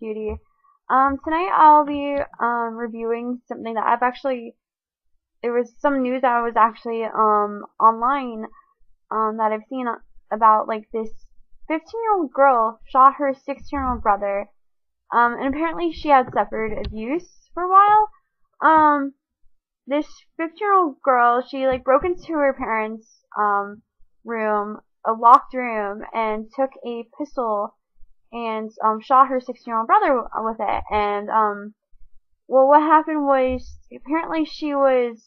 Beauty. Tonight I'll be reviewing something that there was some news that was actually online that I've seen about like this 15-year-old girl shot her 16-year-old brother. And apparently she had suffered abuse for a while. This 15-year-old girl, she like broke into her parents' room, a locked room, and took a pistol and shot her 16-year-old brother with it. And well, what happened was apparently she was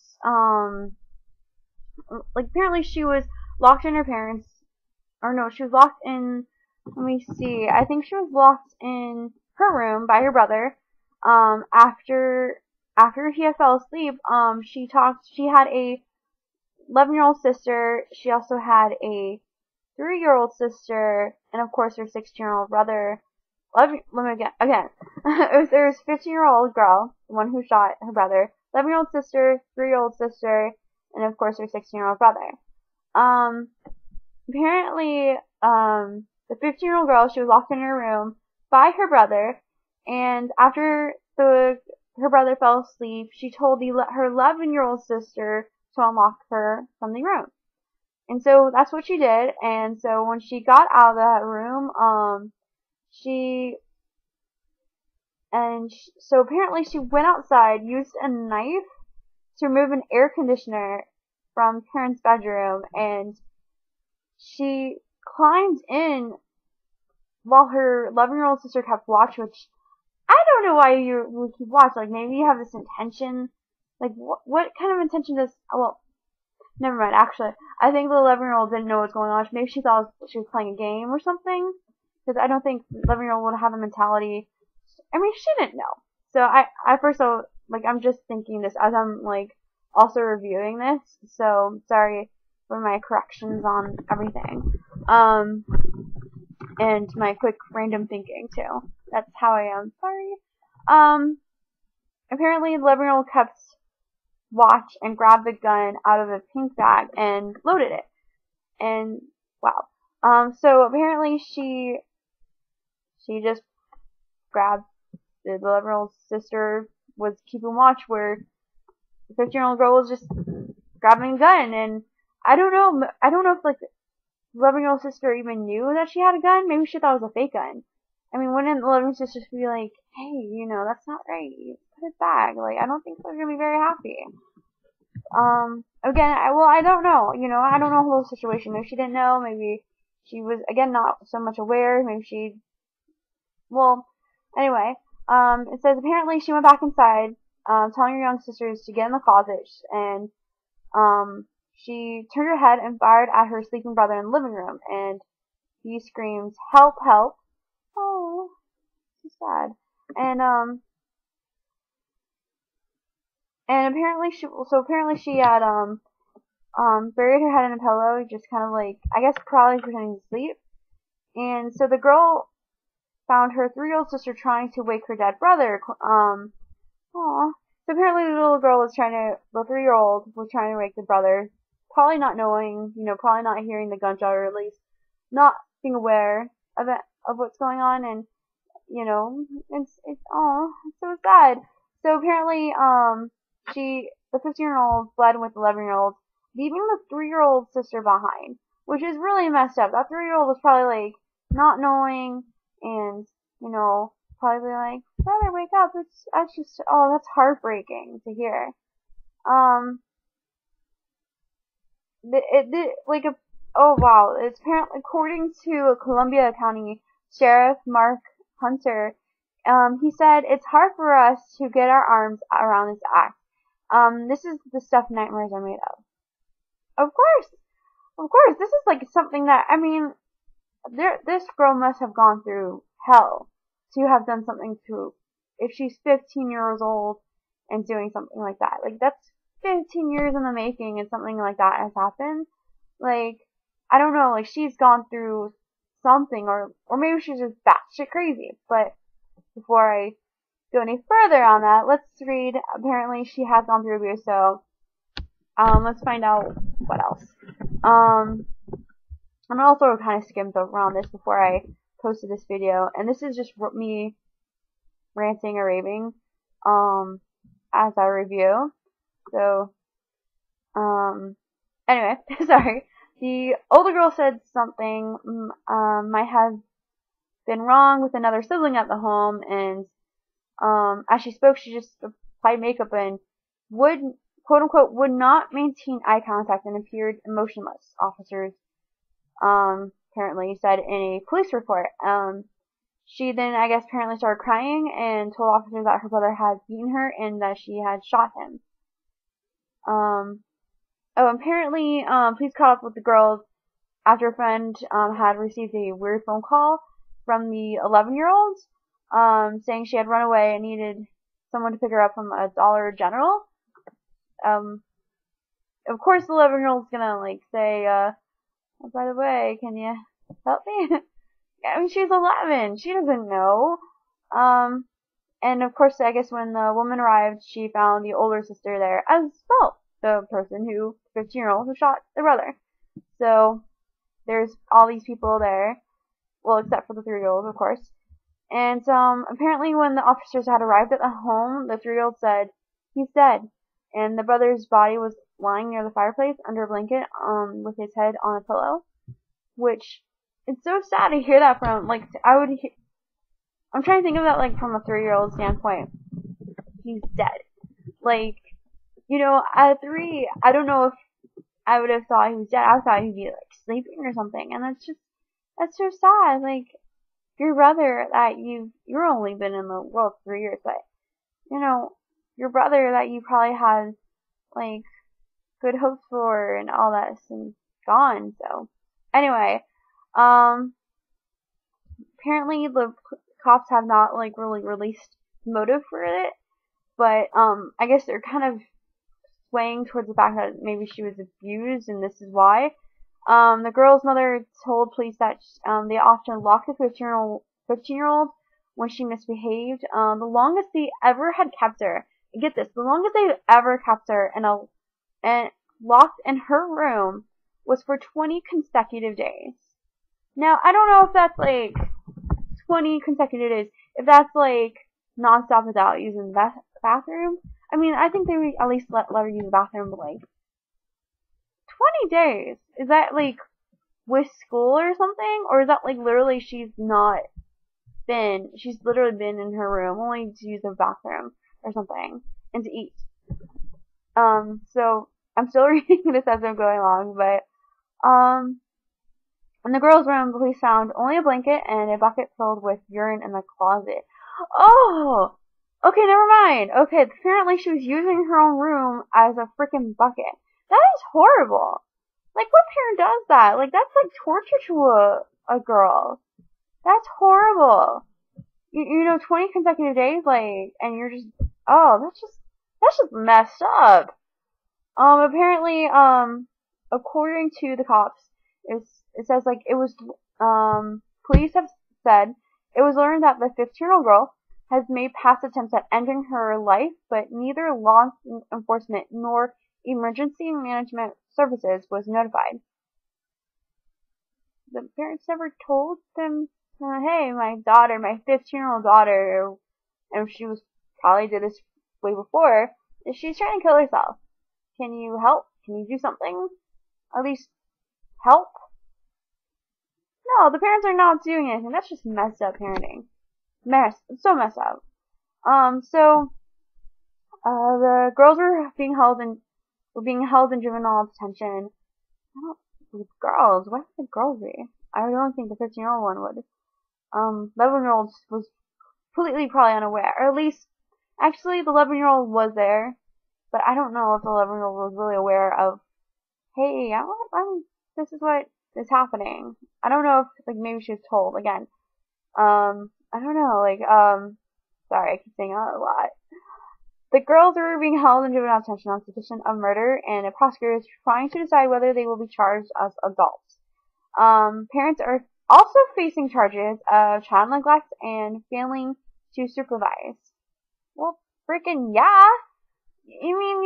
locked in her parents, or no, she was locked in. Let me see. I think she was locked in her room by her brother. After he had fell asleep, she had a 11-year-old sister. She also had a 3-year-old sister, and of course her 16-year-old brother. Let me again. There was 15-year-old girl, the one who shot her brother, 11-year-old sister, 3-year-old sister, and of course her 16-year-old brother. Apparently, the 15-year-old girl, she was locked in her room by her brother, and after her brother fell asleep, she told her 11-year-old sister to unlock her from the room. And so that's what she did. And so when she got out of that room, so apparently she went outside, used a knife to remove an air conditioner from Karen's bedroom, and she climbed in while her 11-year-old sister kept watch, which I don't know why you would keep watch. Like, maybe you have this intention. Like, what kind of intention does, well, never mind, actually. I think the 11-year-old didn't know what was going on. Maybe she thought she was playing a game or something. Because I don't think the 11-year-old would have a mentality. I mean, she didn't know. So I'm just thinking this as I'm, like, also reviewing this. So, sorry for my corrections on everything. And my quick random thinking, too. That's how I am. Sorry. Apparently the 11-year-old kept watch and grabbed the gun out of a pink bag and loaded it. And, wow. So apparently she just grabbed the 11-year-old sister was keeping watch where the 15-year-old girl was just grabbing a gun, and I don't know if like the 11-year-old sister even knew that she had a gun. Maybe she thought it was a fake gun. I mean, wouldn't the 11-year-old sister be like, hey, that's not right. Put it back. Like, I don't think they're gonna be very happy. Again, I don't know. I don't know the whole situation. Maybe she didn't know. Maybe she was, again, not so much aware. Maybe well, anyway, it says apparently she went back inside, telling her young sisters to get in the closet, and, she turned her head and fired at her sleeping brother in the living room, and he screamed, help, help. Oh, so sad. And apparently she had, buried her head in a pillow, just kind of like, I guess probably pretending to sleep. And so the girl found her 3-year-old sister trying to wake her dead brother. So apparently the 3-year-old was trying to wake the brother, probably not knowing, probably not hearing the gunshot, or at least not being aware of it, of what's going on, and, it's so sad. So apparently, the 15-year-old fled with the 11-year-old, leaving the 3-year-old sister behind, which is really messed up. That 3-year-old was probably like, not knowing, and, probably like, brother, wake up, that's heartbreaking to hear. Oh wow, it's apparently, according to Columbia County Sheriff Mark Hunter, he said, it's hard for us to get our arms around this act. This is the stuff nightmares are made of. Of course, this is like something that, I mean, this girl must have gone through hell to have done something to, if she's 15 years old and doing something like that. Like, that's 15 years in the making and something like that has happened. Like, I don't know, like, she's gone through something, or maybe she's just batshit crazy. But before I go any further on that, let's read. Apparently she has gone through abuse, so let's find out what else. I'm also kind of skimmed around this before I posted this video, and this is just me ranting or raving, as I review. So, anyway, sorry. The older girl said something, might have been wrong with another sibling at the home, and, as she spoke, she just applied makeup and would, quote unquote, would not maintain eye contact and appeared emotionless, officers, apparently said in a police report. She then, I guess, apparently started crying and told officers that her brother had beaten her and that she had shot him. Apparently, police caught up with the girls after a friend, had received a weird phone call from the 11-year-old, saying she had run away and needed someone to pick her up from a Dollar General. Of course, the 11-year-old's gonna, like, say, oh, by the way, can you help me? I mean, she's 11. She doesn't know. And of course, I guess when the woman arrived, she found the older sister there as well. The person 15-year-old who shot the brother. So, there's all these people there. Well, except for the 3-year-old, of course. And, apparently when the officers had arrived at the home, the 3-year-old said, "He's dead." And the brother's body was lying near the fireplace under a blanket, with his head on a pillow. Which, it's so sad to hear that from, like, I'm trying to think of that, like, from a 3-year-old standpoint. He's dead. Like, you know, at 3, I don't know if I would have thought he was dead. I thought he'd be, like, sleeping or something. And that's so sad. Like, your brother that you've only been in the world 3 years, but, you know, your brother that you probably had, like, good hopes for and all that is gone. So, anyway, apparently the cops have not, like, really released motive for it, but, I guess they're kind of swaying towards the fact that maybe she was abused and this is why. The girl's mother told police that, they often locked the 15-year-old when she misbehaved. The longest they ever had kept her, get this, the longest they ever kept her and locked in her room was for 20 consecutive days. Now, I don't know if that's, like, 20 consecutive days, if that's, like, non-stop without using the bathroom. I mean, I think they would at least let her use the bathroom, but, like, 20 days? Is that, like, with school or something? Or is that, like, literally she's literally been in her room only to use the bathroom or something and to eat? So, I'm still reading this as I'm going along, but, in the girl's room, police found only a blanket and a bucket filled with urine in the closet. Oh! Okay, never mind. Okay, apparently she was using her own room as a freaking bucket. That is horrible. Like, what parent does that? Like, that's like torture to a girl. That's horrible. You know, 20 consecutive days, like, and you're just, oh, that's just messed up. Apparently, according to the cops, it says, like, it was, police have said it was learned that the 15-year-old girl has made past attempts at ending her life, but neither law enforcement nor emergency management services was notified. The parents never told them, hey, my 15-year-old daughter, and she was probably did this way before, she's trying to kill herself. Can you help? Can you do something? At least help? No, the parents are not doing anything. That's just messed up parenting. So messed up. The girls were being held in juvenile detention. Girls, why would the girls be? I don't think the 15-year-old one would. 11-year-old was completely probably unaware. Or at least, actually, the 11-year-old was there, but I don't know if the 11-year-old was really aware of, hey, this is what is happening. I don't know if, like, maybe she was told, again. I don't know, like, sorry, I keep saying that a lot. The girls are being held in juvenile detention on suspicion of murder, and a prosecutor is trying to decide whether they will be charged as adults. Parents are also facing charges of child neglect and failing to supervise. Well, freaking yeah! You mean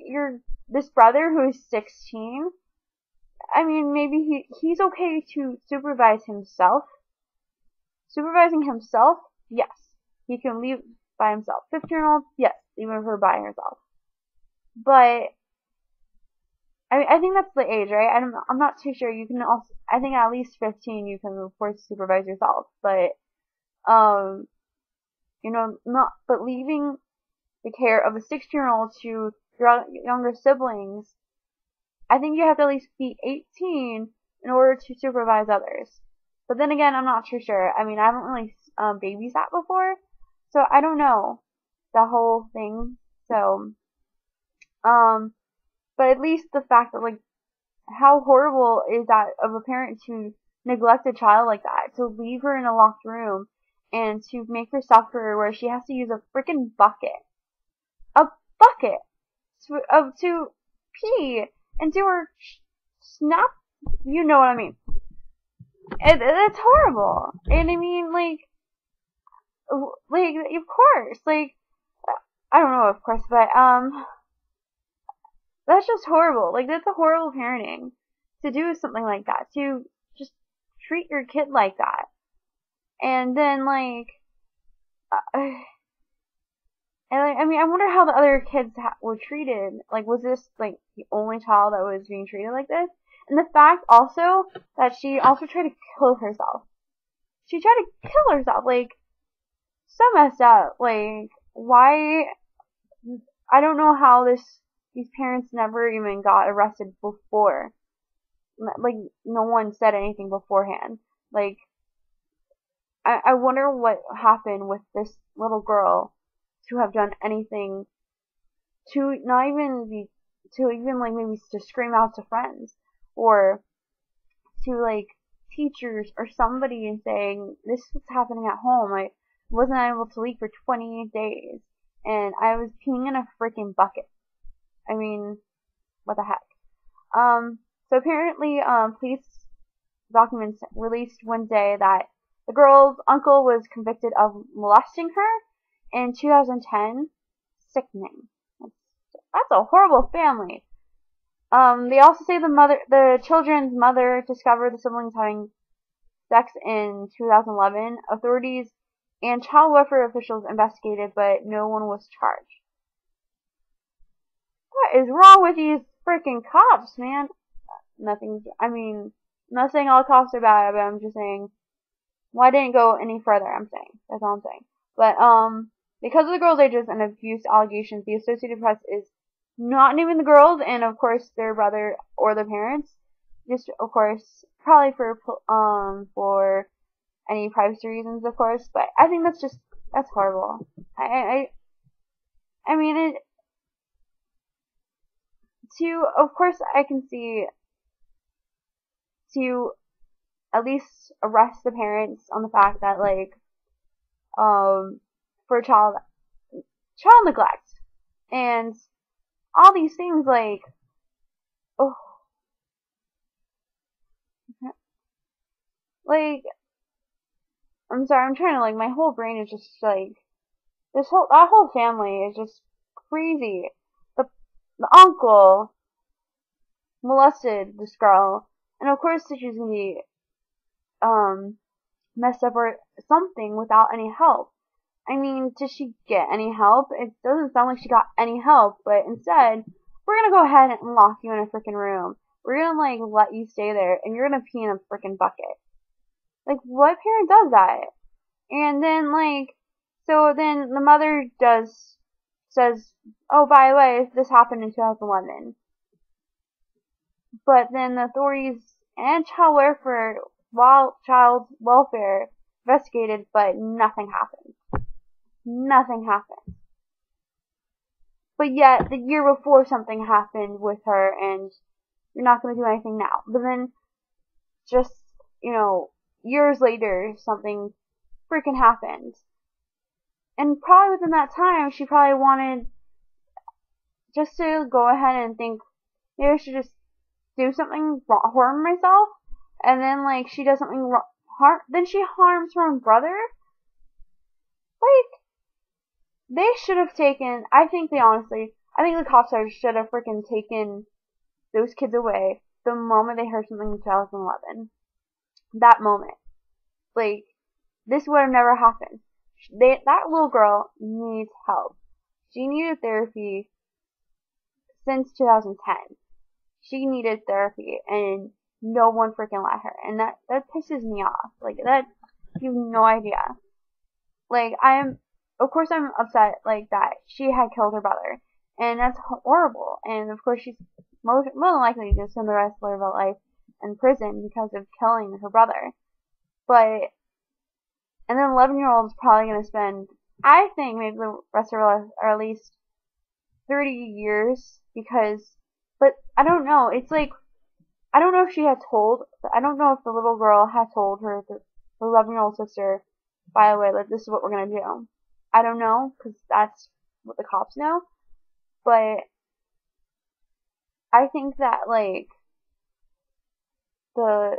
you're this brother who's 16? I mean, maybe he's okay to supervise himself. Supervising himself? Yes. he can leave by himself. 15-year-old, yes, leave her by herself. But I think that's the age, right? I'm not too sure. You can also, I think at least 15 you can of course supervise yourself, but but leaving the care of a 16-year-old to your younger siblings, I think you have to at least be 18 in order to supervise others. But then again, I'm not too sure. I mean, I haven't really babysat before, so I don't know the whole thing. So, but at least the fact that, like, how horrible is that of a parent to neglect a child like that, to leave her in a locked room and to make her suffer where she has to use a freaking bucket. A bucket to pee into her snap. You know what I mean. It's horrible. And I mean, like, of course, like, I don't know, of course, but, that's just horrible. Like, that's a horrible parenting to do something like that, to just treat your kid like that. And then, like, I mean, I wonder how the other kids were treated. Like, was this, like, the only child that was being treated like this? And the fact also that she also tried to kill herself. She tried to kill herself. Like, so messed up. Like, why? I don't know how these parents never even got arrested before. Like, no one said anything beforehand. Like, I wonder what happened with this little girl to have done anything to not even be, to even, like, maybe to scream out to friends or to, like, teachers or somebody and saying, this was happening at home. I wasn't able to leave for 28 days and I was peeing in a freaking bucket. I mean, what the heck? So apparently, police documents released Wednesday that the girl's uncle was convicted of molesting her in 2010. Sickening. That's a horrible family. They also say the children's mother discovered the siblings having sex in 2011. Authorities and child welfare officials investigated, but no one was charged. What is wrong with these freaking cops, man? I mean, I'm not saying all cops are bad, but I'm just saying, why didn't it go any further? That's all I'm saying. But, because of the girls' ages and abuse allegations, the Associated Press is not naming the girls, and of course their brother or their parents. Just, of course, probably for any privacy reasons, of course. But I think that's horrible. I mean, of course, I can see to at least arrest the parents on the fact that, like, for child neglect and all these things, like, oh, like, I'm sorry, I'm trying to, like, my whole brain is just, like, that whole family is just crazy. The uncle molested this girl, and of course she's gonna be, messed up or something without any help. I mean, did she get any help? It doesn't sound like she got any help, but instead, we're gonna go ahead and lock you in a freaking room. We're gonna, like, let you stay there, and you're gonna pee in a freaking bucket. Like, what parent does that? And then, like, so then the mother says, oh, by the way, this happened in 2011. But then the authorities and child welfare investigated, but nothing happened. Nothing happened. But yet, the year before, something happened with her, and you're not going to do anything now. But then, just, years later, something freaking happened. And probably within that time, she probably wanted just to go ahead and think, maybe I should just do something harm myself. And then, like, she does something then she harms her own brother. Like, they should have taken, I think the cops should have freaking taken those kids away the moment they heard something in 2011. That moment. Like, this would have never happened. That little girl needs help. She needed therapy since 2010. She needed therapy, and no one freaking let her. And that pisses me off. Like, that, you have no idea. Like, of course I'm upset, like, that she had killed her brother. And that's horrible. And of course she's more than likely to spend the rest of her life in prison because of killing her brother. But, and then 11-year-old is probably going to spend, I think, maybe the rest of her life, or at least 30 years, but I don't know. It's like, I don't know if I don't know if the little girl had told her 11-year-old sister, by the way, like, this is what we're going to do. I don't know, because that's what the cops know. But I think that, like, or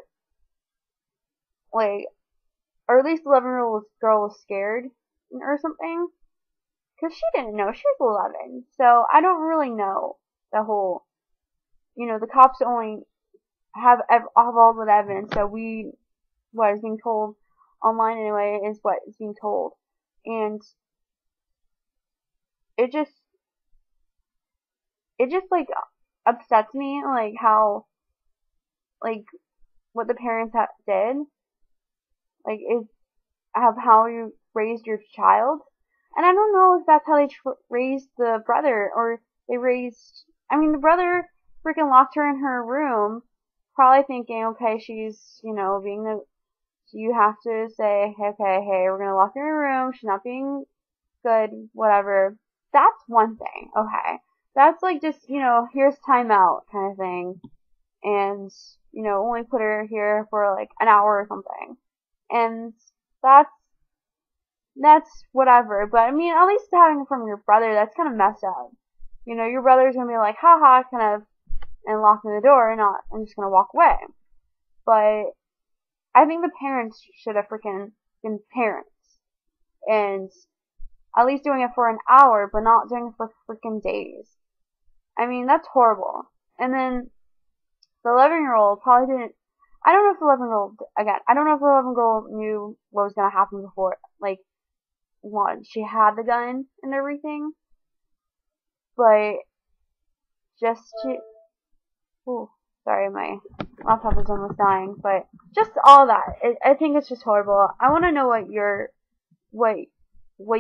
at least the 11-year-old girl was scared or something. Because she didn't know. She was 11. So I don't really know the whole, the cops only have all the evidence. So what is being told online anyway is what is being told. And it just like upsets me, like, how, like, what the parents did, like, is how you raised your child. And I don't know if that's how they raised the brother, or the brother freaking locked her in her room, probably thinking, okay, she's, you have to say, okay, hey, we're gonna lock her in her room, she's not being good, whatever. That's one thing, okay. That's like just, here's timeout kind of thing. And, only put her here for like an hour or something. And that's whatever. But I mean, at least having it from your brother, that's kind of messed up. Your brother's gonna be like, haha, kind of, and locking the door, and just gonna walk away. But I think the parents should have freaking been parents. And at least doing it for an hour, but not doing it for freaking days. I mean, that's horrible. And then the 11-year-old probably didn't. I don't know if the 11-year-old knew what was gonna happen before. Like, she had the gun and everything, but just sorry, my laptop is almost dying. But just all that, I think it's just horrible. I want to know what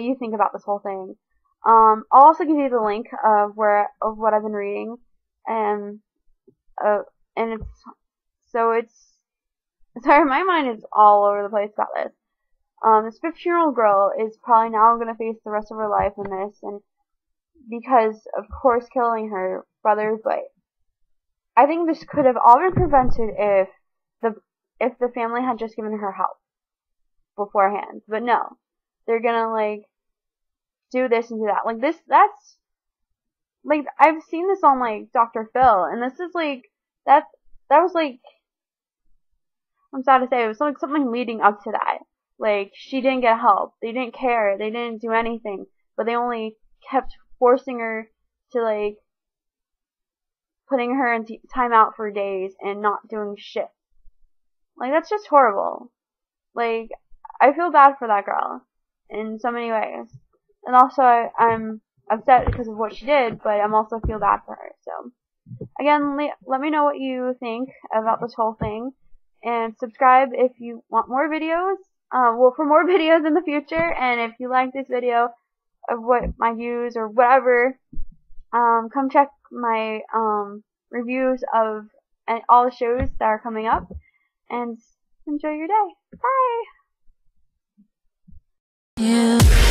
you think about this whole thing. I'll also give you the link of what I've been reading, and sorry, my mind is all over the place about this. This 15-year-old girl is probably now going to face the rest of her life in this, and because of course killing her brother. But I think this could have all been prevented if the family had just given her help beforehand. But no, they're gonna like do this and do that. Like that's like, I've seen this on like Dr. Phil, and this is like that was like, I'm sad to say, it was like something leading up to that. Like, she didn't get help. They didn't care. They didn't do anything. But they only kept forcing her to, like, putting her in timeout for days and not doing shit. Like, that's just horrible. Like, I feel bad for that girl in so many ways. And also, I'm upset because of what she did, but I'm also feel bad for her. So, again, let me know what you think about this whole thing. And subscribe if you want more videos. For more videos in the future. And if you like this video of what my views or whatever, come check my reviews of all the shows that are coming up. And enjoy your day. Bye! Yeah.